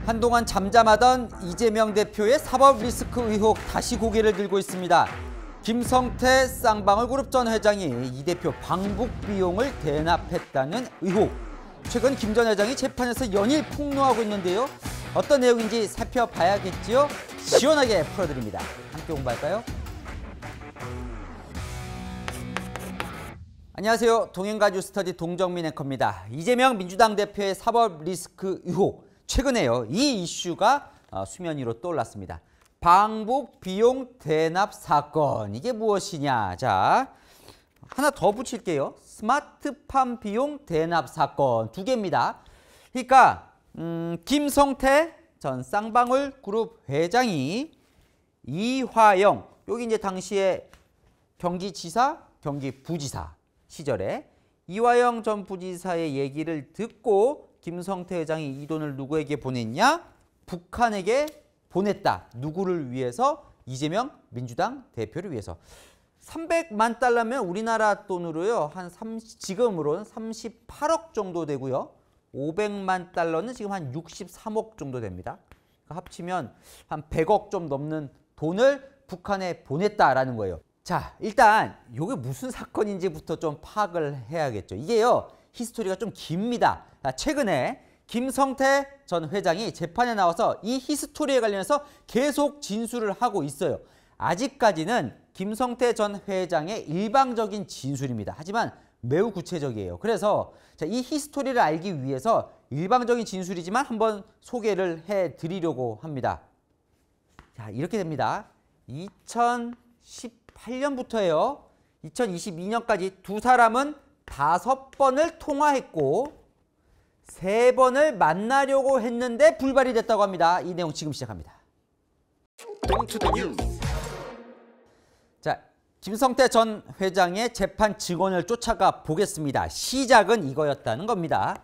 한동안 잠잠하던 이재명 대표의 사법 리스크 의혹 다시 고개를 들고 있습니다. 김성태 쌍방울그룹 전 회장이 이 대표 방북 비용을 대납했다는 의혹. 최근 김 전 회장이 재판에서 연일 폭로하고 있는데요. 어떤 내용인지 살펴봐야겠지요. 시원하게 풀어드립니다. 함께 공부할까요? 안녕하세요. 동행가 뉴스터디 동정민 앵커입니다. 이재명 민주당 대표의 사법 리스크 의혹. 최근에요. 이 이슈가 수면 위로 떠올랐습니다. 방북 비용 대납 사건. 이게 무엇이냐. 자, 하나 더 붙일게요. 스마트팜 비용 대납 사건. 두 개입니다. 그러니까 김성태 전 쌍방울그룹 회장이 이화영, 여기 이제 당시에 경기지사, 경기부지사 시절에 이화영 전 부지사의 얘기를 듣고 김성태 회장이 이 돈을 누구에게 보냈냐? 북한에게 보냈다. 누구를 위해서? 이재명 민주당 대표를 위해서. 300만 달러면 우리나라 돈으로요. 지금으로는 38억 정도 되고요. 500만 달러는 지금 한 63억 정도 됩니다. 그러니까 합치면 한 100억 좀 넘는 돈을 북한에 보냈다라는 거예요. 자, 일단 이게 무슨 사건인지부터 좀 파악을 해야겠죠. 이게요. 히스토리가 좀 깁니다. 최근에 김성태 전 회장이 재판에 나와서 이 히스토리에 관련해서 계속 진술을 하고 있어요. 아직까지는 김성태 전 회장의 일방적인 진술입니다. 하지만 매우 구체적이에요. 그래서 이 히스토리를 알기 위해서 일방적인 진술이지만 한번 소개를 해드리려고 합니다. 자, 이렇게 됩니다. 2018년부터예요. 2022년까지 두 사람은 5번을 통화했고 3번을 만나려고 했는데 불발이 됐다고 합니다. 이 내용 지금 시작합니다. 자, 김성태 전 회장의 재판 증언을 쫓아가 보겠습니다. 시작은 이거였다는 겁니다.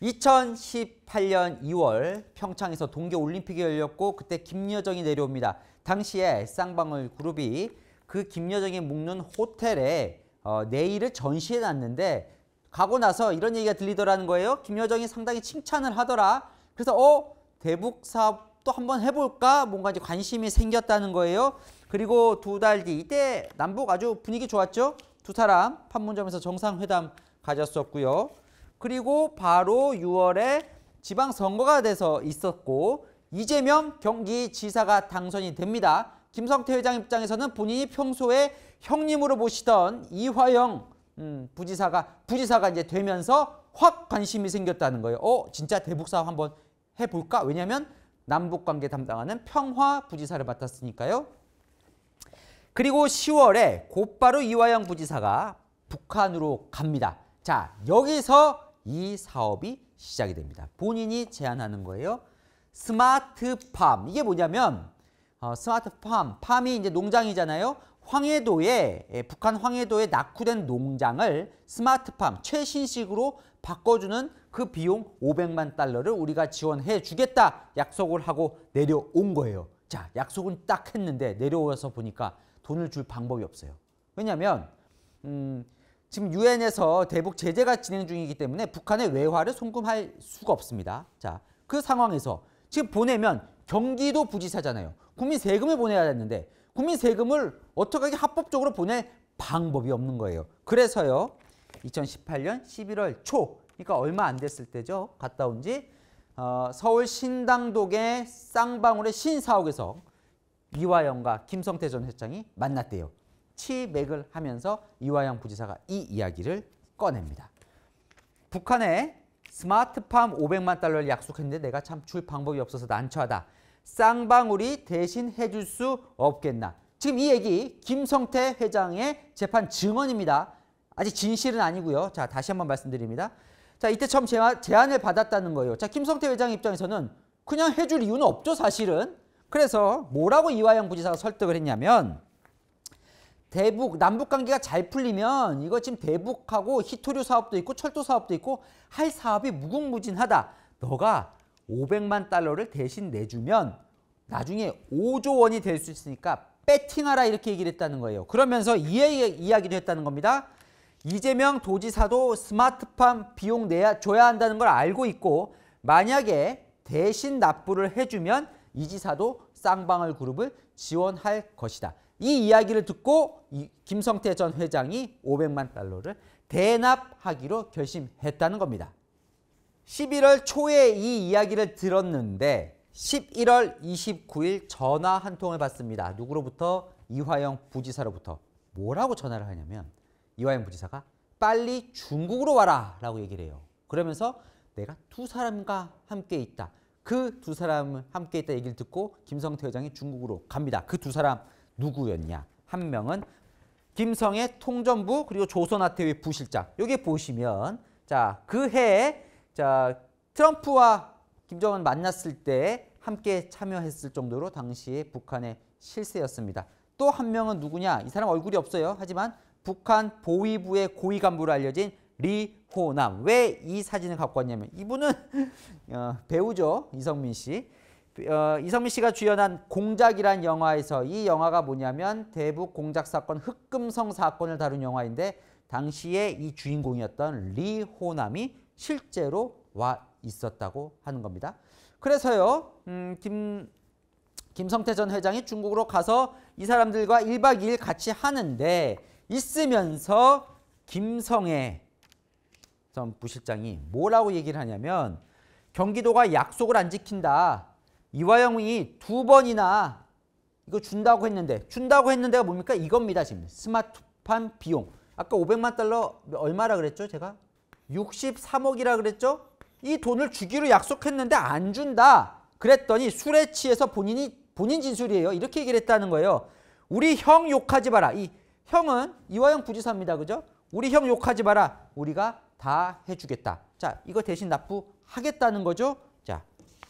2018년 2월 평창에서 동계올림픽이 열렸고 그때 김여정이 내려옵니다. 당시에 쌍방울그룹이 그 김여정이 묵는 호텔에 내일을 전시해 놨는데 가고 나서 이런 얘기가 들리더라는 거예요. 김여정이 상당히 칭찬을 하더라. 그래서 대북 사업도 한번 해볼까? 뭔가 이제 관심이 생겼다는 거예요. 그리고 2달 뒤 이때 남북 아주 분위기 좋았죠. 두 사람 판문점에서 정상회담 가졌었고요. 그리고 바로 6월에 지방선거가 돼서 있었고 이재명 경기지사가 당선이 됩니다. 김성태 회장 입장에서는 본인이 평소에 형님으로 모시던 이화영 부지사가 이제 되면서 확 관심이 생겼다는 거예요. 진짜 대북 사업 한번 해볼까? 왜냐하면 남북관계 담당하는 평화부지사를 맡았으니까요. 그리고 10월에 곧바로 이화영 부지사가 북한으로 갑니다. 자, 여기서 이 사업이 시작이 됩니다. 본인이 제안하는 거예요. 스마트팜. 이게 뭐냐면 스마트팜, 팜이 이제 농장이잖아요. 북한 황해도에 낙후된 농장을 스마트팜, 최신식으로 바꿔주는 그 비용 500만 달러를 우리가 지원해 주겠다 약속을 하고 내려온 거예요. 자, 약속은 딱 했는데 내려와서 보니까 돈을 줄 방법이 없어요. 왜냐하면 지금 유엔에서 대북 제재가 진행 중이기 때문에 북한의 외화를 송금할 수가 없습니다. 자, 그 상황에서 지금 보내면 경기도 부지사잖아요. 국민 세금을 보내야 했는데 국민 세금을 어떻게 합법적으로 보낼 방법이 없는 거예요. 그래서요. 2018년 11월 초, 그러니까 얼마 안 됐을 때죠. 갔다 온 지 서울 신당동의 쌍방울의 신사옥에서 이화영과 김성태 전 회장이 만났대요. 치맥을 하면서 이화영 부지사가 이 이야기를 꺼냅니다. 북한에 스마트팜 500만 달러를 약속했는데 내가 참 줄 방법이 없어서 난처하다. 쌍방울이 대신 해줄 수 없겠나. 지금 이 얘기 김성태 회장의 재판 증언입니다. 아직 진실은 아니고요. 자, 다시 한번 말씀드립니다. 자, 이때 처음 제안을 받았다는 거예요. 자, 김성태 회장 입장에서는 그냥 해줄 이유는 없죠, 사실은. 그래서 뭐라고 이화영 부지사가 설득을 했냐면 남북 관계가 잘 풀리면 이거 지금 대북하고 히토류 사업도 있고 철도 사업도 있고 할 사업이 무궁무진하다. 너가 500만 달러를 대신 내주면 나중에 5조 원이 될 수 있으니까 배팅하라 이렇게 얘기를 했다는 거예요. 그러면서 이야기도 했다는 겁니다. 이재명 도지사도 스마트팜 비용 줘야 한다는 걸 알고 있고 만약에 대신 납부를 해주면 이 지사도 쌍방울 그룹을 지원할 것이다. 이 이야기를 듣고 김성태 전 회장이 500만 달러를 대납하기로 결심했다는 겁니다. 11월 초에 이 이야기를 들었는데 11월 29일 전화 한 통을 받습니다. 누구로부터? 이화영 부지사로부터. 뭐라고 전화를 하냐면 이화영 부지사가 빨리 중국으로 와라 라고 얘기를 해요. 그러면서 내가 두 사람과 함께 있다. 그 두 사람을 함께 있다 얘기를 듣고 김성태 회장이 중국으로 갑니다. 그 두 사람 누구였냐? 한 명은 김성애 통전부 그리고 조선아태회 부실장. 여기 보시면 자, 그 해에 자, 트럼프와 김정은 만났을 때 함께 참여했을 정도로 당시에 북한의 실세였습니다. 또 한 명은 누구냐? 이 사람 얼굴이 없어요. 하지만 북한 보위부의 고위 간부로 알려진 리호남. 왜 이 사진을 갖고 왔냐면 이분은 배우죠. 이성민 씨. 이성민 씨가 주연한 공작이란 영화에서 이 영화가 뭐냐면 대북 공작 사건 흑금성 사건을 다룬 영화인데 당시에 이 주인공이었던 리호남이 실제로 와 있었다고 하는 겁니다. 그래서요. 김성태 전 회장이 중국으로 가서 이 사람들과 1박 2일 같이 하는데 있으면서 김성애 전 부실장이 뭐라고 얘기를 하냐면 경기도가 약속을 안 지킨다. 이화영이 2번이나 이거 준다고 했는데가 뭡니까? 이겁니다. 지금 스마트팜 비용. 아까 500만 달러 얼마라 그랬죠? 제가 63억이라 그랬죠? 이 돈을 주기로 약속했는데 안 준다. 그랬더니 술에 취해서 본인 진술이에요. 이렇게 얘기를 했다는 거예요. 우리 형 욕하지 마라. 이 형은 이화영 부지사입니다. 그죠? 우리 형 욕하지 마라. 우리가 다 해주겠다. 자, 이거 대신 납부하겠다는 거죠. 자,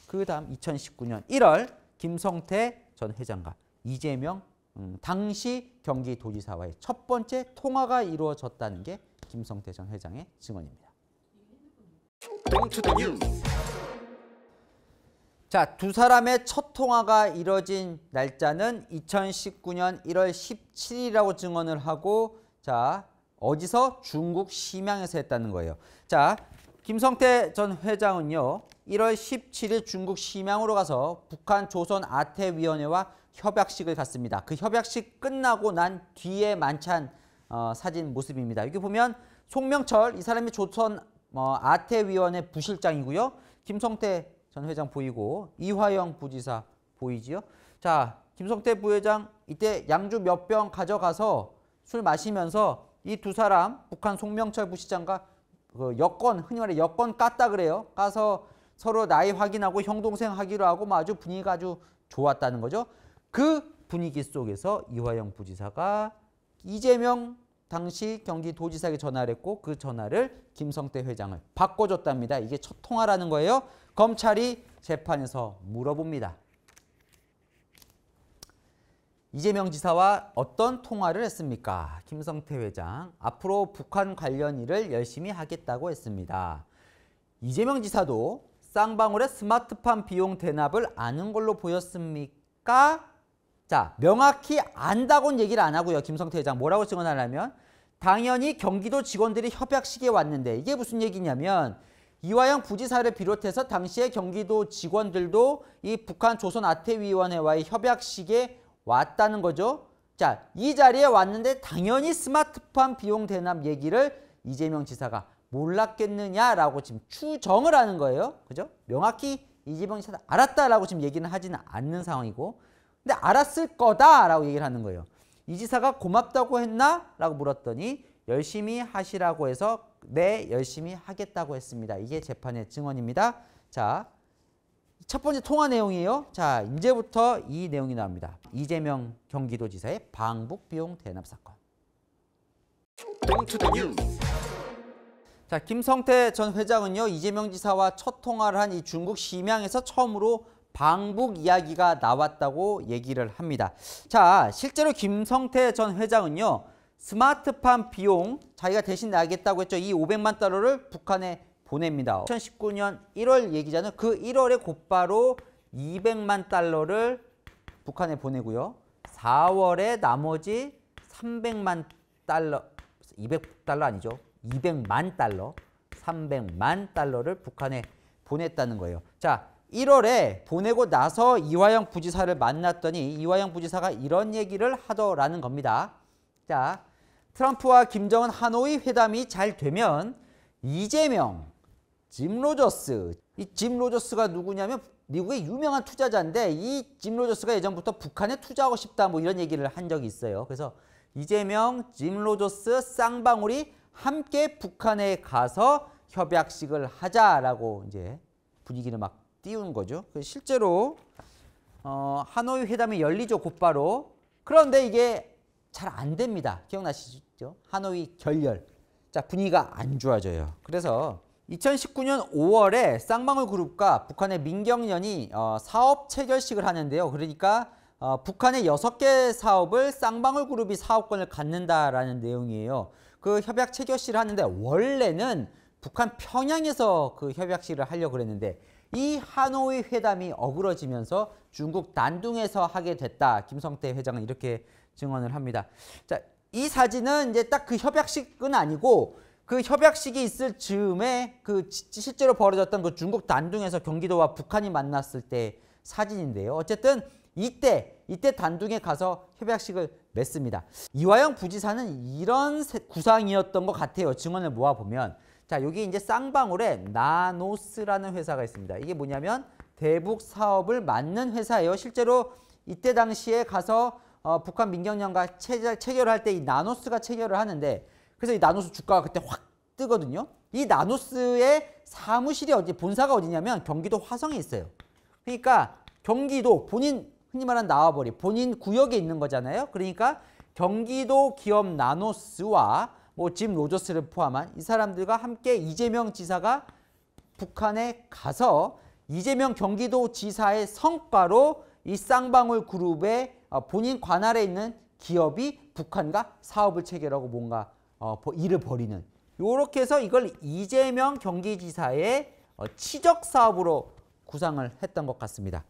그 다음 2019년 1월 김성태 전 회장과 이재명 당시 경기도지사와의 첫 번째 통화가 이루어졌다는 게 김성태 전 회장의 증언입니다. 자, 두 사람의 첫 통화가 이뤄진 날짜는 2019년 1월 17일이라고 증언을 하고 자, 어디서? 중국 심양에서 했다는 거예요. 자, 김성태 전 회장은요. 1월 17일 중국 심양으로 가서 북한 조선아태위원회와 협약식을 갔습니다. 그 협약식 끝나고 난 뒤에 만찬 사진 모습입니다. 여기 보면 송명철 이 사람이 조선아태위원회 부실장이고요. 김성태 전 회장 보이고 이화영 부지사 보이지요. 자, 김성태 부회장 이때 양주 몇 병 가져가서 술 마시면서 이 두 사람 북한 송명철 부시장과 그 여권 흔히 말해 여권 깠다 그래요. 까서 서로 나이 확인하고 형 동생 하기로 하고 뭐 아주 분위기가 아주 좋았다는 거죠. 그 분위기 속에서 이화영 부지사가 이재명 당시 경기도지사에게 전화를 했고 그 전화를 김성태 회장을 바꿔줬답니다. 이게 첫 통화라는 거예요. 검찰이 재판에서 물어봅니다. 이재명 지사와 어떤 통화를 했습니까? 김성태 회장, 앞으로 북한 관련 일을 열심히 하겠다고 했습니다. 이재명 지사도 쌍방울의 스마트팜 비용 대납을 아는 걸로 보였습니까? 자, 명확히 안다고는 얘기를 안 하고요. 김성태 회장 뭐라고 증언하냐면 당연히 경기도 직원들이 협약식에 왔는데 이게 무슨 얘기냐면 이화영 부지사를 비롯해서 당시에 경기도 직원들도 이 북한 조선아태위원회와의 협약식에 왔다는 거죠. 자, 이 자리에 왔는데 당연히 스마트팜 비용 대납 얘기를 이재명 지사가 몰랐겠느냐라고 지금 추정을 하는 거예요. 그죠? 명확히 이재명 지사가 알았다라고 지금 얘기는 하지는 않는 상황이고 근데 알았을 거다라고 얘기를 하는 거예요. 이 지사가 고맙다고 했나? 라고 물었더니 열심히 하시라고 해서 네, 열심히 하겠다고 했습니다. 이게 재판의 증언입니다. 자, 첫 번째 통화 내용이에요. 자, 이제부터 이 내용이 나옵니다. 이재명 경기도지사의 방북 비용 대납 사건. 자, 김성태 전 회장은요. 이재명 지사와 첫 통화를 한 이 중국 심양에서 처음으로 방북 이야기가 나왔다고 얘기를 합니다. 자, 실제로 김성태 전 회장은요. 스마트팜 비용 자기가 대신 내겠다고 했죠. 이 500만 달러를 북한에 보냅니다. 2019년 1월 얘기잖아요. 그 1월에 곧바로 200만 달러를 북한에 보내고요. 4월에 나머지 300만 달러, 200달러 아니죠. 200만 달러, 300만 달러를 북한에 보냈다는 거예요. 자, 1월에 보내고 나서 이화영 부지사를 만났더니 이화영 부지사가 이런 얘기를 하더라는 겁니다. 자, 트럼프와 김정은 하노이 회담이 잘 되면 이재명, 짐 로저스, 이 짐 로저스가 누구냐면 미국의 유명한 투자자인데 이 짐 로저스가 예전부터 북한에 투자하고 싶다 뭐 이런 얘기를 한 적이 있어요. 그래서 이재명, 짐 로저스, 쌍방울이 함께 북한에 가서 협약식을 하자라고 이제 분위기를 막 띄우는 거죠. 실제로 하노이 회담이 열리죠, 곧바로. 그런데 이게 잘 안 됩니다. 기억나시죠? 하노이 결렬. 자, 분위기가 안 좋아져요. 그래서 2019년 5월에 쌍방울 그룹과 북한의 민경련이 사업 체결식을 하는데요. 그러니까 북한의 6개 사업을 쌍방울 그룹이 사업권을 갖는다라는 내용이에요. 그 협약 체결식을 하는데 원래는 북한 평양에서 그 협약식을 하려고 그랬는데 이 하노이 회담이 어그러지면서 중국 난둥에서 하게 됐다. 김성태 회장은 이렇게 증언을 합니다. 자, 이 사진은 이제 딱 그 협약식은 아니고 그 협약식이 있을 즈음에 그 실제로 벌어졌던 그 중국 난둥에서 경기도와 북한이 만났을 때 사진인데요. 어쨌든 이때 단둥에 가서 협약식을 맺습니다. 이화영 부지사는 이런 구상이었던 것 같아요. 증언을 모아보면. 자, 여기 이제 쌍방울에 나노스라는 회사가 있습니다. 이게 뭐냐면 대북 사업을 맡는 회사예요. 실제로 이때 당시에 가서 북한 민경련과 체결할 때 이 나노스가 체결을 하는데 그래서 이 나노스 주가가 그때 확 뜨거든요. 이 나노스의 사무실이 본사가 어디냐면 경기도 화성에 있어요. 그러니까 경기도 본인 흔히 말하는 나와버리 본인 구역에 있는 거잖아요. 그러니까 경기도 기업 나노스와 뭐 짐 로저스를 포함한 이 사람들과 함께 이재명 지사가 북한에 가서 이재명 경기도지사의 성과로 이 쌍방울 그룹의 본인 관할에 있는 기업이 북한과 사업을 체결하고 뭔가 일을 벌이는 이렇게 해서 이걸 이재명 경기지사의 치적 사업으로 구상을 했던 것 같습니다.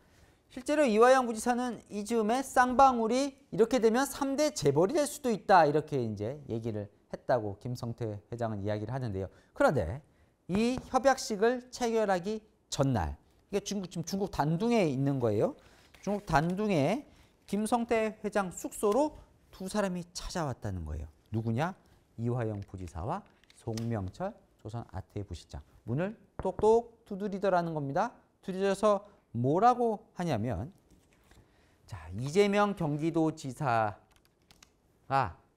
실제로 이화영 부지사는 이 즈음에 쌍방울이 이렇게 되면 3대 재벌이 될 수도 있다 이렇게 이제 얘기를 했다고 김성태 회장은 이야기를 하는데요. 그런데 이 협약식을 체결하기 전날 이게 지금 중국 단둥에 있는 거예요. 중국 단둥에 김성태 회장 숙소로 두 사람이 찾아왔다는 거예요. 누구냐? 이화영 부지사와 송명철 조선 아태의 부시장. 문을 똑똑 두드리더라는 겁니다. 두드려서 뭐라고 하냐면 자, 이재명 경기도지사가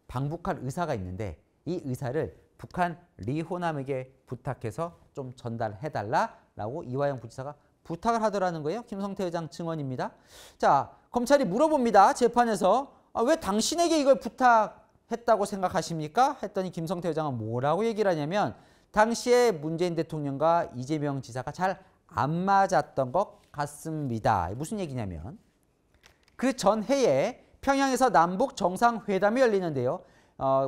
방북할 의사가 있는데 이 의사를 북한 리호남에게 부탁해서 좀 전달해달라라고 이화영 부지사가 부탁을 하더라는 거예요. 김성태 회장 증언입니다. 자, 검찰이 물어봅니다. 재판에서 왜 당신에게 이걸 부탁했다고 생각하십니까? 했더니 김성태 회장은 뭐라고 얘기를 하냐면 당시에 문재인 대통령과 이재명 지사가 잘 안 맞았던 것 같습니다. 무슨 얘기냐면 그 전해에 평양에서 남북 정상회담이 열리는데요.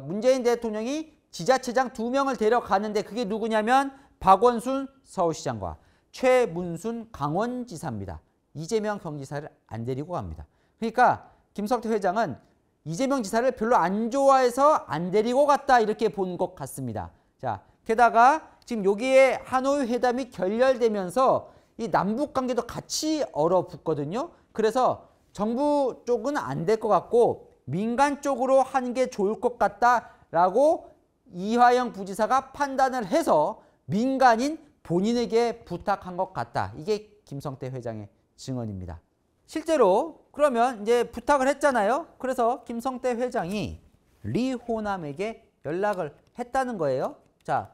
문재인 대통령이 지자체장 2명을 데려가는데 그게 누구냐면 박원순 서울시장과 최문순 강원지사입니다. 이재명 경기지사를 안 데리고 갑니다. 그러니까 김성태 회장은 이재명 지사를 별로 안 좋아해서 안 데리고 갔다 이렇게 본 것 같습니다. 자, 게다가 지금 여기에 하노이 회담이 결렬되면서 이 남북 관계도 같이 얼어붙거든요. 그래서 정부 쪽은 안 될 것 같고 민간 쪽으로 하는 게 좋을 것 같다라고 이화영 부지사가 판단을 해서 민간인 본인에게 부탁한 것 같다. 이게 김성태 회장의 증언입니다. 실제로 그러면 이제 부탁을 했잖아요. 그래서 김성태 회장이 리호남에게 연락을 했다는 거예요. 자,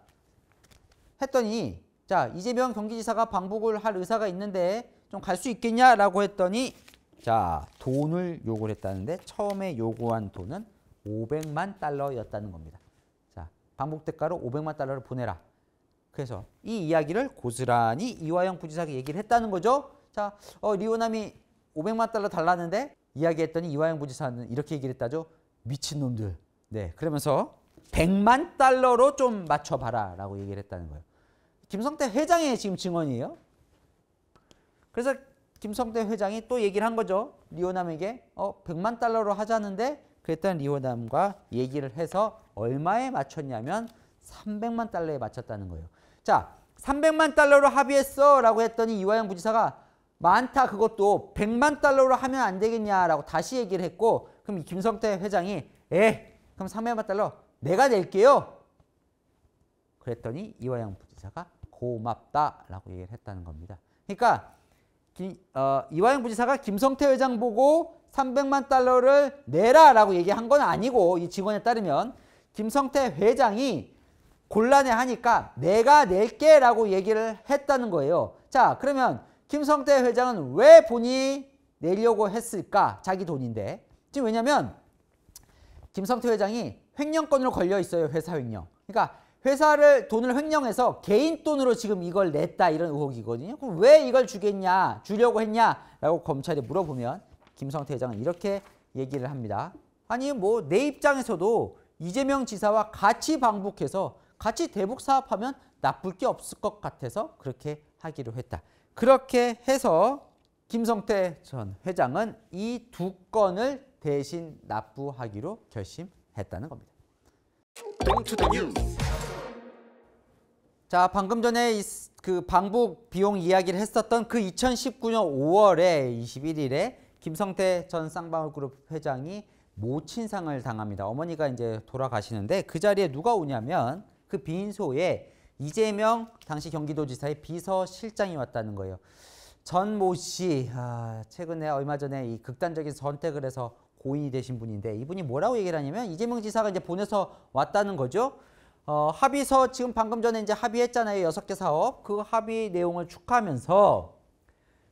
했더니 자, 이재명 경기지사가 방북을 할 의사가 있는데 좀 갈 수 있겠냐라고 했더니 자, 돈을 요구를 했다는데 처음에 요구한 돈은 500만 달러였다는 겁니다. 자, 방북 대가로 500만 달러를 보내라. 그래서 이 이야기를 고스란히 이화영 부지사가 얘기를 했다는 거죠. 자, 리호남이 500만 달러 달라는데 이야기했더니 이화영 부지사는 이렇게 얘기를 했다죠. 미친놈들. 네, 그러면서 100만 달러로 좀 맞춰봐라 라고 얘기를 했다는 거예요. 김성태 회장의 지금 증언이에요. 그래서 김성태 회장이 또 얘기를 한 거죠. 리호남에게 100만 달러로 하자는데 그랬더니 리호남과 얘기를 해서 얼마에 맞췄냐면 300만 달러에 맞췄다는 거예요. 자, 300만 달러로 합의했어 라고 했더니 이화영 부지사가 많다 그것도 100만 달러로 하면 안 되겠냐라고 다시 얘기를 했고 그럼 이 김성태 회장이 그럼 300만 달러 내가 낼게요. 그랬더니 이화영 부지사가 고맙다라고 얘기를 했다는 겁니다. 그러니까 이화영 부지사가 김성태 회장 보고 300만 달러를 내라라고 얘기한 건 아니고 이 직원에 따르면 김성태 회장이 곤란해하니까 내가 낼게라고 얘기를 했다는 거예요. 자, 그러면 김성태 회장은 왜 본인이 내려고 했을까? 자기 돈인데. 지금 왜냐면 김성태 회장이 횡령건으로 걸려 있어요. 회사 횡령. 그러니까 회사를 돈을 횡령해서 개인 돈으로 지금 이걸 냈다 이런 의혹이거든요. 그럼 왜 이걸 주려고 했냐라고 검찰에 물어보면 김성태 회장은 이렇게 얘기를 합니다. 아니 뭐 내 입장에서도 이재명 지사와 같이 방북해서 같이 대북 사업하면 나쁠 게 없을 것 같아서 그렇게 하기로 했다. 그렇게 해서 김성태 전 회장은 이 두 건을 대신 납부하기로 결심했다는 겁니다. 자, 방금 전에 그 방북 비용 이야기를 했었던 그 2019년 5월에 21일에 김성태 전 쌍방울그룹 회장이 모친상을 당합니다. 어머니가 이제 돌아가시는데 그 자리에 누가 오냐면 그 빈소에 이재명 당시 경기도지사의 비서실장이 왔다는 거예요. 전 모 씨, 최근에 얼마 전에 이 극단적인 선택을 해서 고인이 되신 분인데 이분이 뭐라고 얘기를 하냐면 이재명 지사가 이제 보내서 왔다는 거죠. 합의서 지금 방금 전에 이제 합의했잖아요. 6개 사업. 그 합의 내용을 축하하면서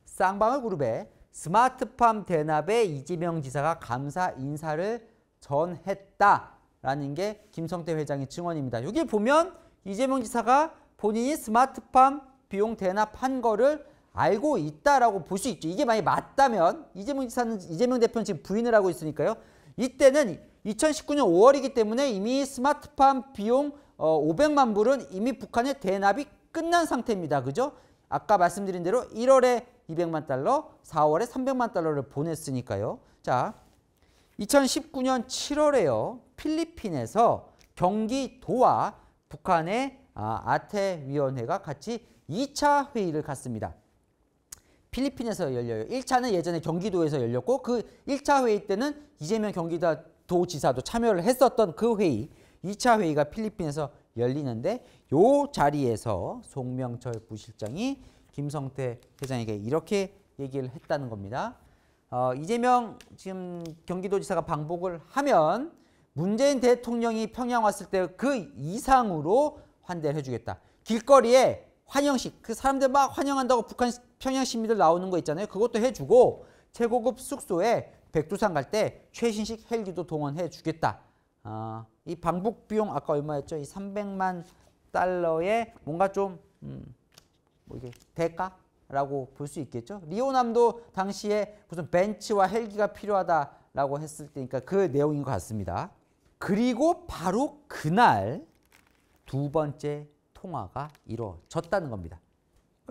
쌍방울그룹의 스마트팜 대납에 이재명 지사가 감사 인사를 전했다라는 게 김성태 회장의 증언입니다. 여기 보면 이재명 지사가 본인이 스마트팜 비용 대납한 거를 알고 있다라고 볼 수 있죠. 이게 만약에 맞다면 이재명 대표는 지금 부인을 하고 있으니까요. 이때는 2019년 5월이기 때문에 이미 스마트팜 비용 500만 불은 이미 북한의 대납이 끝난 상태입니다. 그죠? 아까 말씀드린 대로 1월에 200만 달러, 4월에 300만 달러를 보냈으니까요. 자, 2019년 7월에요. 필리핀에서 경기도와 북한의 아태위원회가 같이 2차 회의를 갖습니다. 필리핀에서 열려요. 1차는 예전에 경기도에서 열렸고 그 1차 회의 때는 이재명 경기도지사도 참여를 했었던 그 회의, 2차 회의가 필리핀에서 열리는데 요 자리에서 송명철 부실장이 김성태 회장에게 이렇게 얘기를 했다는 겁니다. 이재명 지금 경기도지사가 방북을 하면 문재인 대통령이 평양 왔을 때 그 이상으로 환대를 해주겠다. 길거리에 환영식, 그 사람들 막 환영한다고 북한 평양 시민들 나오는 거 있잖아요. 그것도 해주고 최고급 숙소에 백두산 갈 때 최신식 헬기도 동원해 주겠다. 이 방북 비용 아까 얼마였죠? 이 300만 달러에 뭔가 좀 뭐 이게 대가라고 볼 수 있겠죠. 리오남도 당시에 무슨 벤츠와 헬기가 필요하다라고 했을 때니까 그 내용인 것 같습니다. 그리고 바로 그날 두 번째 통화가 이루어졌다는 겁니다.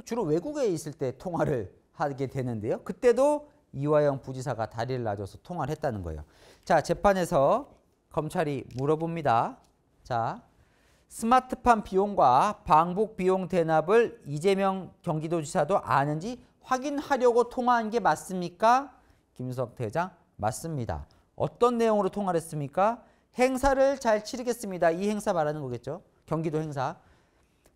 주로 외국에 있을 때 통화를 하게 되는데요. 그때도 이화영 부지사가 다리를 놔줘서 통화를 했다는 거예요. 자, 재판에서 검찰이 물어봅니다. 자, 스마트팜 비용과 방북 비용 대납을 이재명 경기도지사도 아는지 확인하려고 통화한 게 맞습니까? 김성태 회장, 맞습니다. 어떤 내용으로 통화를 했습니까? 행사를 잘 치르겠습니다. 이 행사 말하는 거겠죠. 경기도 행사.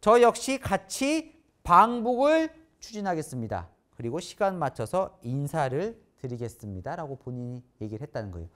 저 역시 같이 방북을 추진하겠습니다. 그리고 시간 맞춰서 인사를 드리겠습니다. 라고 본인이 얘기를 했다는 거예요.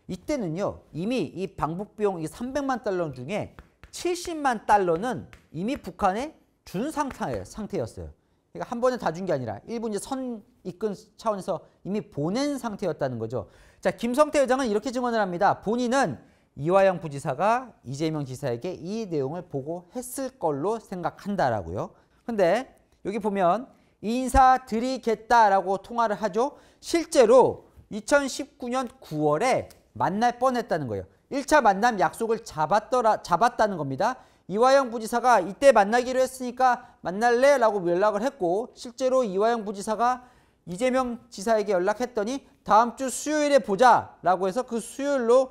이때는요. 이미 이 방북 비용 300만 달러 중에 70만 달러는 이미 북한에 준 상태였어요. 그러니까 한 번에 다 준 게 아니라 일부 이제 선 이끈 차원에서 이미 보낸 상태였다는 거죠. 자, 김성태 회장은 이렇게 증언을 합니다. 본인은 이화영 부지사가 이재명 지사에게 이 내용을 보고했을 걸로 생각한다라고요. 근데 여기 보면 인사드리겠다라고 통화를 하죠. 실제로 2019년 9월에 만날 뻔했다는 거예요. 1차 만남 약속을 잡았다는 겁니다. 이화영 부지사가 이때 만나기로 했으니까 만날래? 라고 연락을 했고 실제로 이화영 부지사가 이재명 지사에게 연락했더니 다음 주 수요일에 보자 라고 해서 그 수요일로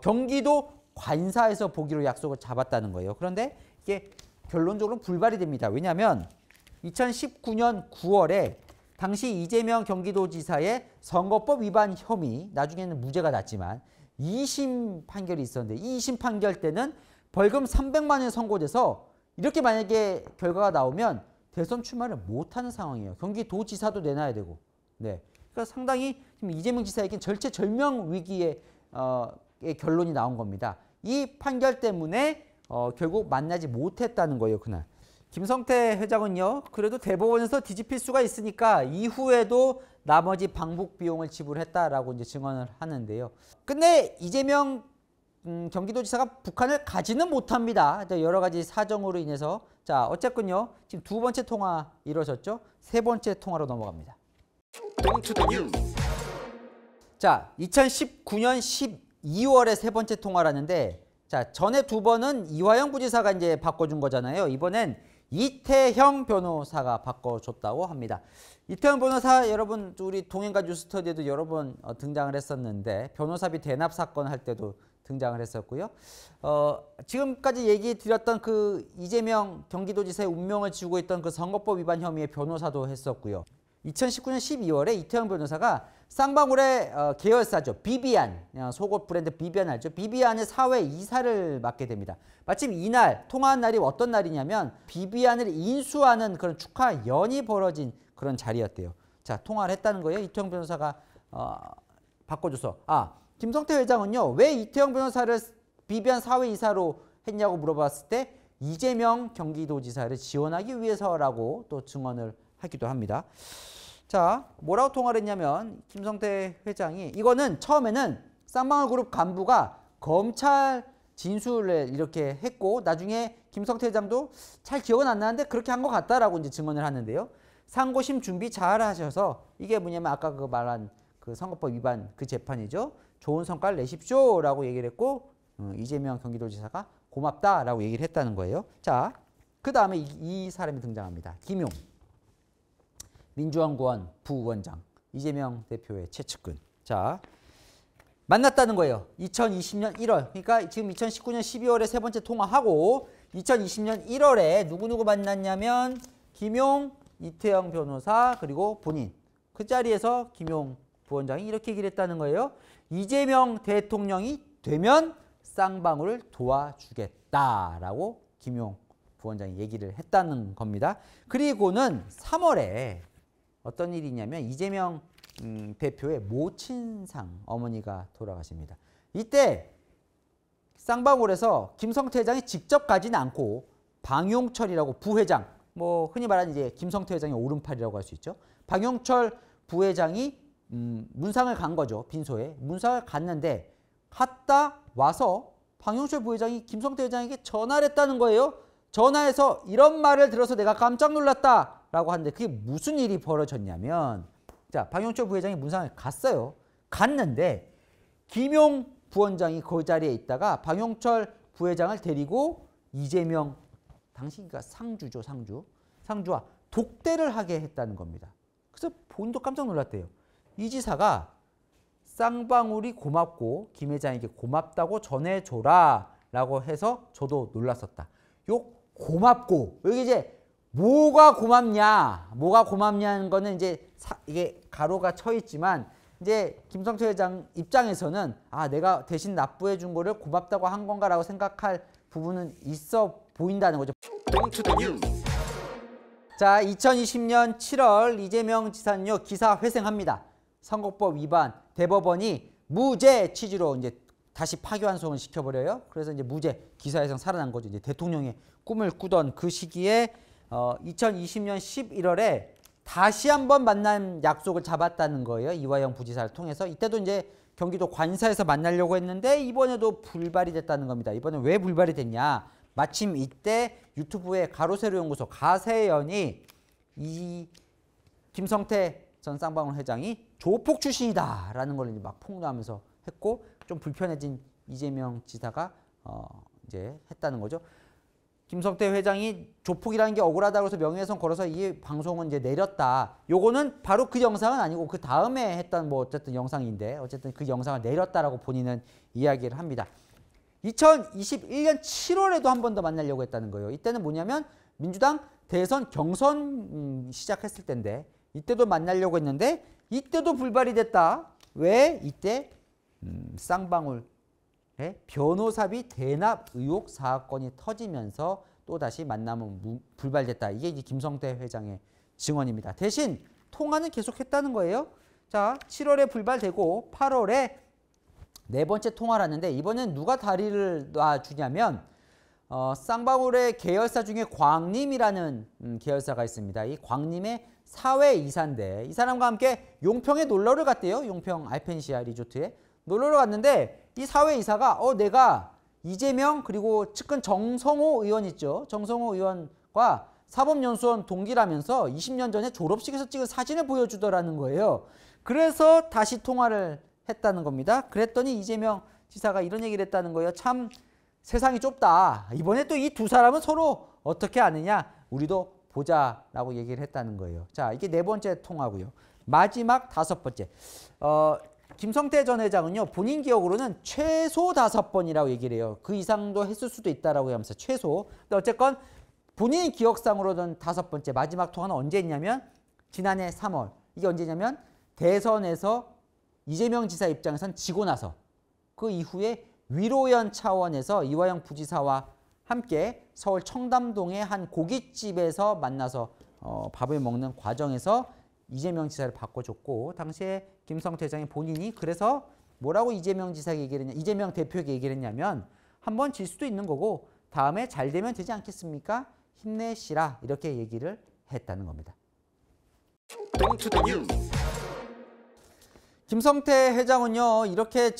경기도 관사에서 보기로 약속을 잡았다는 거예요. 그런데 이게 결론적으로 불발이 됩니다. 왜냐하면 2019년 9월에 당시 이재명 경기도지사의 선거법 위반 혐의, 나중에는 무죄가 났지만 2심 판결이 있었는데 2심 판결 때는 벌금 300만 원 선고돼서 이렇게 만약에 결과가 나오면 대선 출마를 못하는 상황이에요. 경기도지사도 내놔야 되고. 네. 그러니까 상당히 지금 이재명 지사에겐 절체절명 위기의 결론이 나온 겁니다. 이 판결 때문에 결국 만나지 못했다는 거예요, 그날. 김성태 회장은요, 그래도 대법원에서 뒤집힐 수가 있으니까 이후에도 나머지 방북 비용을 지불했다라고 이제 증언을 하는데요. 근데 이재명 경기도지사가 북한을 가지는 못합니다. 여러 가지 사정으로 인해서. 자, 어쨌군요. 지금 두 번째 통화 이루어졌죠. 세 번째 통화로 넘어갑니다. 자, 2019년 12월에 세 번째 통화라는데, 자, 전에 두 번은 이화영 부지사가 이제 바꿔준 거잖아요. 이번엔 이태형 변호사가 바꿔줬다고 합니다. 이태형 변호사 여러분 우리 동행가 뉴스터디에도 여러 번 등장을 했었는데 변호사비 대납 사건 할 때도 등장을 했었고요. 지금까지 얘기 드렸던 그 이재명 경기도지사의 운명을 쥐고 있던 그 선거법 위반 혐의의 변호사도 했었고요. 2019년 12월에 이태형 변호사가 쌍방울의 계열사죠. 비비안, 속옷 브랜드 비비안 알죠? 비비안의 사회 이사를 맡게 됩니다. 마침 이날 통화한 날이 어떤 날이냐면 비비안을 인수하는 그런 축하 연이 벌어진 그런 자리였대요. 자, 통화를 했다는 거예요. 이태형 변호사가 바꿔줘서. 김성태 회장은요. 왜 이태형 변호사를 비비안 사회 이사로 했냐고 물어봤을 때 이재명 경기도지사를 지원하기 위해서라고 또 증언을 하기도 합니다. 자, 뭐라고 통화를 했냐면 김성태 회장이 이거는 처음에는 쌍방울 그룹 간부가 검찰 진술을 이렇게 했고 나중에 김성태 회장도 잘 기억은 안 나는데 그렇게 한 것 같다라고 이제 증언을 하는데요. 상고심 준비 잘 하셔서 이게 뭐냐면 아까 그 말한 그 선거법 위반 그 재판이죠. 좋은 성과를 내십시오라고 얘기를 했고 이재명 경기도지사가 고맙다라고 얘기를 했다는 거예요. 자, 그 다음에 이 사람이 등장합니다. 김용. 민주연구원 부원장, 이재명 대표의 최측근. 자, 만났다는 거예요. 2020년 1월. 그러니까 지금 2019년 12월에 세 번째 통화하고 2020년 1월에 누구누구 만났냐면 김용, 이태영 변호사 그리고 본인. 그 자리에서 김용 부원장이 이렇게 얘기를 했다는 거예요. 이재명 대통령이 되면 쌍방울을 도와주겠다라고 김용 부원장이 얘기를 했다는 겁니다. 그리고는 3월에 어떤 일이 있냐면 이재명 대표의 모친상 어머니가 돌아가십니다. 이때 쌍방울에서 김성태 회장이 직접 가지는 않고 방용철이라고 부회장, 뭐 흔히 말하는 이제 김성태 회장의 오른팔이라고 할 수 있죠. 방용철 부회장이 문상을 간 거죠. 빈소에. 문상을 갔는데 갔다 와서 방용철 부회장이 김성태 회장에게 전화를 했다는 거예요. 전화해서 이런 말을 들어서 내가 깜짝 놀랐다 라고 하는데 그게 무슨 일이 벌어졌냐면 자, 방용철 부회장이 문상을 갔어요. 갔는데 김용 부원장이 그 자리에 있다가 방용철 부회장을 데리고 이재명 당시가 상주죠. 상주와 독대를 하게 했다는 겁니다. 그래서 본인도 깜짝 놀랐대요. 이 지사가 쌍방울이 고맙고 김 회장에게 고맙다고 전해줘라 라고 해서 저도 놀랐었다. 요 고맙고 여기 이제 뭐가 고맙냐는 거는 이제 이게 가로가 쳐 있지만 이제 김성태 회장 입장에서는 내가 대신 납부해 준 거를 고맙다고 한 건가라고 생각할 부분은 있어 보인다는 거죠. 자, 2020년 7월 이재명 지사는요 기사 회생합니다. 선거법 위반 대법원이 무죄 취지로 이제 다시 파기환송을 시켜버려요. 그래서 이제 무죄 기사회생 살아난 거죠. 이제 대통령의 꿈을 꾸던 그 시기에 2020년 11월에 다시 한번 만난 약속을 잡았다는 거예요. 이화영 부지사를 통해서. 이때도 이제 경기도 관사에서 만나려고 했는데 이번에도 불발이 됐다는 겁니다. 이번에 왜 불발이 됐냐. 마침 이때 유튜브의 가로세로 연구소 가세연이 이 김성태 전 쌍방울 회장이 조폭 출신이다 라는 걸 막 폭로하면서 했고 좀 불편해진 이재명 지사가 이제 했다는 거죠. 김성태 회장이 조폭이라는 게 억울하다고 해서 명예훼손 걸어서 이 방송은 이제 내렸다. 요거는 바로 그 영상은 아니고 그 다음에 했던 뭐 어쨌든 영상인데 어쨌든 그 영상을 내렸다라고 본인은 이야기를 합니다. 2021년 7월에도 한 번 더 만나려고 했다는 거예요. 이때는 뭐냐면 민주당 대선 경선 시작했을 때인데 이때도 만나려고 했는데 이때도 불발이 됐다. 왜? 이때 쌍방울의 변호사비 대납 의혹 사건이 터지면서 또다시 만남은 불발됐다. 이게 이제 김성태 회장의 증언입니다. 대신 통화는 계속했다는 거예요. 자, 7월에 불발되고 8월에 네 번째 통화를 하는데 이번엔 누가 다리를 놔주냐면 쌍방울의 계열사 중에 광림이라는 계열사가 있습니다. 이 광림의 사회이사인데 이 사람과 함께 용평에 놀러를 갔대요. 용평 알펜시아 리조트에 놀러를 갔는데 이 사회이사가 내가 이재명 그리고 측근 정성호 의원 있죠. 정성호 의원과 사법연수원 동기라면서 20년 전에 졸업식에서 찍은 사진을 보여주더라는 거예요. 그래서 다시 통화를 했다는 겁니다. 그랬더니 이재명 지사가 이런 얘기를 했다는 거예요. 참 세상이 좁다. 이번에 또 이 두 사람은 서로 어떻게 아느냐. 우리도 보자라고 얘기를 했다는 거예요. 자, 이게 네 번째 통화고요. 마지막 다섯 번째. 김성태 전 회장은요. 본인 기억으로는 최소 5번이라고 얘기를 해요. 그 이상도 했을 수도 있다라고 하면서 최소. 근데 어쨌건 본인 기억상으로는 5번째 마지막 통화는 언제 했냐면 지난해 3월. 이게 언제냐면 대선에서 이재명 지사 입장에선 지고 나서 그 이후에 위로연 차원에서 이화영 부지사와 함께 서울 청담동의 한 고깃집에서 만나서 밥을 먹는 과정에서 이재명 지사를 바꿔줬고 당시에 김성태 회장이 본인이 그래서 뭐라고 이재명 지사에게 얘기를 했냐, 이재명 대표에게 얘기를 했냐면 한번 질 수도 있는 거고 다음에 잘 되면 되지 않겠습니까? 힘내시라 이렇게 얘기를 했다는 겁니다. 김성태 회장은요 이렇게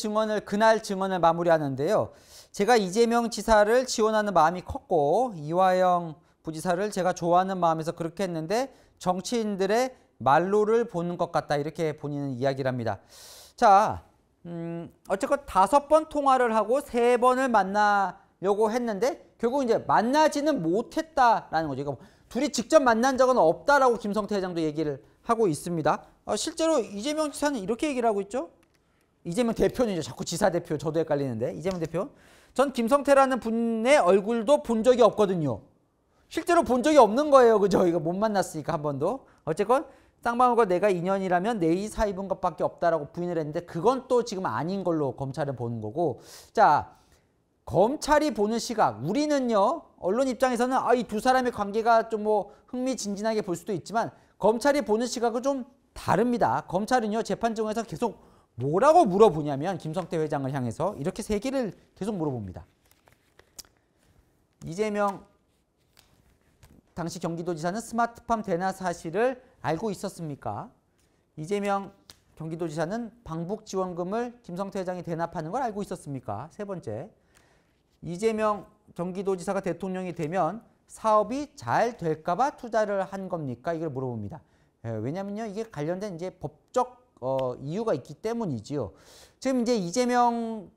그날 증언을 마무리하는데요. 제가 이재명 지사를 지원하는 마음이 컸고 이화영 부지사를 제가 좋아하는 마음에서 그렇게 했는데 정치인들의 말로를 보는 것 같다 이렇게 본인은 이야기를 합니다. 자, 어쨌건 5번 통화를 하고 3번을 만나려고 했는데 결국 이제 만나지는 못했다라는 거죠. 그러니까 둘이 직접 만난 적은 없다라고 김성태 회장도 얘기를 하고 있습니다. 실제로 이재명 지사는 이렇게 얘기를 하고 있죠. 이재명 대표는 이제 자꾸 지사 대표 저도 헷갈리는데 이재명 대표 전 김성태라는 분의 얼굴도 본 적이 없거든요. 실제로 본 적이 없는 거예요. 그죠? 이거 못 만났으니까 한 번도. 어쨌건 쌍방울과 내가 인연이라면 내의 사입은 것밖에 없다라고 부인을 했는데 그건 또 지금 아닌 걸로 검찰은 보는 거고. 자, 검찰이 보는 시각. 우리는요. 언론 입장에서는 이 두 사람의 관계가 좀 뭐 흥미진진하게 볼 수도 있지만 검찰이 보는 시각은 좀 다릅니다. 검찰은요. 재판정에서 계속 뭐라고 물어보냐면 김성태 회장을 향해서 이렇게 3개를 계속 물어봅니다. 이재명 당시 경기도지사는 스마트팜 대납 사실을 알고 있었습니까? 이재명 경기도지사는 방북지원금을 김성태 회장이 대납하는 걸 알고 있었습니까? 3번째, 이재명 경기도지사가 대통령이 되면 사업이 잘 될까 봐 투자를 한 겁니까? 이걸 물어봅니다. 왜냐면요. 이게 관련된 이제 법적 이유가 있기 때문이지요. 지금 이제 이재명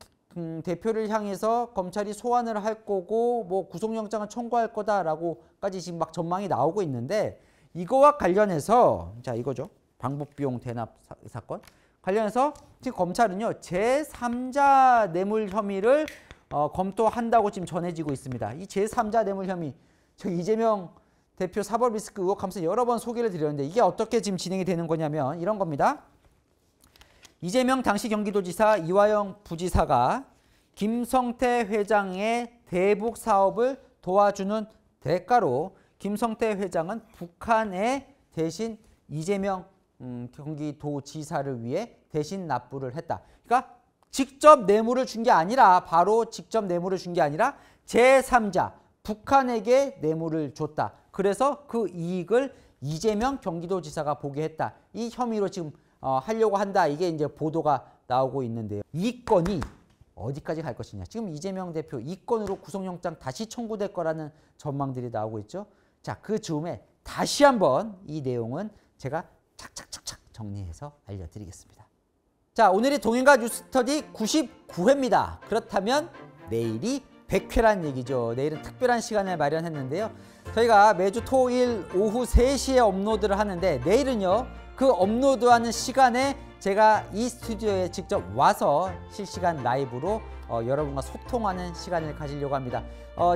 대표를 향해서 검찰이 소환을 할 거고 뭐 구속영장을 청구할 거다라고까지 지금 막 전망이 나오고 있는데 이거와 관련해서 자 이거죠. 방북비용 대납 사건 관련해서 지금 검찰은요. 제3자 뇌물 혐의를 검토한다고 지금 전해지고 있습니다. 이 제3자 뇌물 혐의 저 이재명 대표 사법 리스크 의혹 하면서 여러 번 소개를 드렸는데 이게 어떻게 지금 진행이 되는 거냐면 이런 겁니다. 이재명 당시 경기도지사 이화영 부지사가 김성태 회장의 대북 사업을 도와주는 대가로 김성태 회장은 북한에 대신 이재명 경기도지사를 위해 대신 납부를 했다. 그러니까 직접 뇌물을 준 게 아니라 바로 직접 뇌물을 준 게 아니라 제3자 북한에게 뇌물을 줬다. 그래서 그 이익을 이재명 경기도지사가 보게 했다. 이 혐의로 지금 하려고 한다. 이게 이제 보도가 나오고 있는데요. 이 건이 어디까지 갈 것이냐. 지금 이재명 대표 이 건으로 구속영장 다시 청구될 거라는 전망들이 나오고 있죠. 자, 그 즈음에 다시 한번 이 내용은 제가 착착착착 정리해서 알려드리겠습니다. 자, 오늘이 동행가 뉴스스터디 99회입니다. 그렇다면 내일이 100회란 얘기죠. 내일은 특별한 시간을 마련했는데요. 저희가 매주 토요일 오후 3시에 업로드를 하는데 내일은요. 그 업로드하는 시간에 제가 이 스튜디오에 직접 와서 실시간 라이브로 여러분과 소통하는 시간을 가지려고 합니다.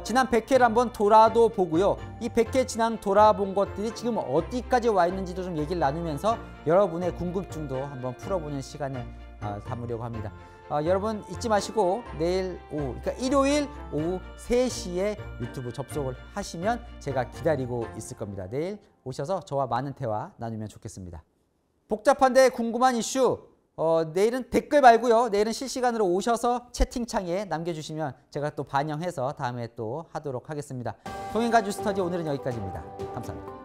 지난 100회를 한번 돌아도 보고요. 이 100회 지난 돌아본 것들이 지금 어디까지 와 있는지도 좀 얘기를 나누면서 여러분의 궁금증도 한번 풀어보는 시간을 담으려고 합니다. 여러분 잊지 마시고 내일 오후, 그러니까 일요일 오후 3시에 유튜브 접속을 하시면 제가 기다리고 있을 겁니다. 내일 오셔서 저와 많은 대화 나누면 좋겠습니다. 복잡한데 궁금한 이슈, 내일은 댓글 말고요. 내일은 실시간으로 오셔서 채팅창에 남겨주시면 제가 또 반영해서 다음에 또 하도록 하겠습니다. 동행가주 스터디 오늘은 여기까지입니다. 감사합니다.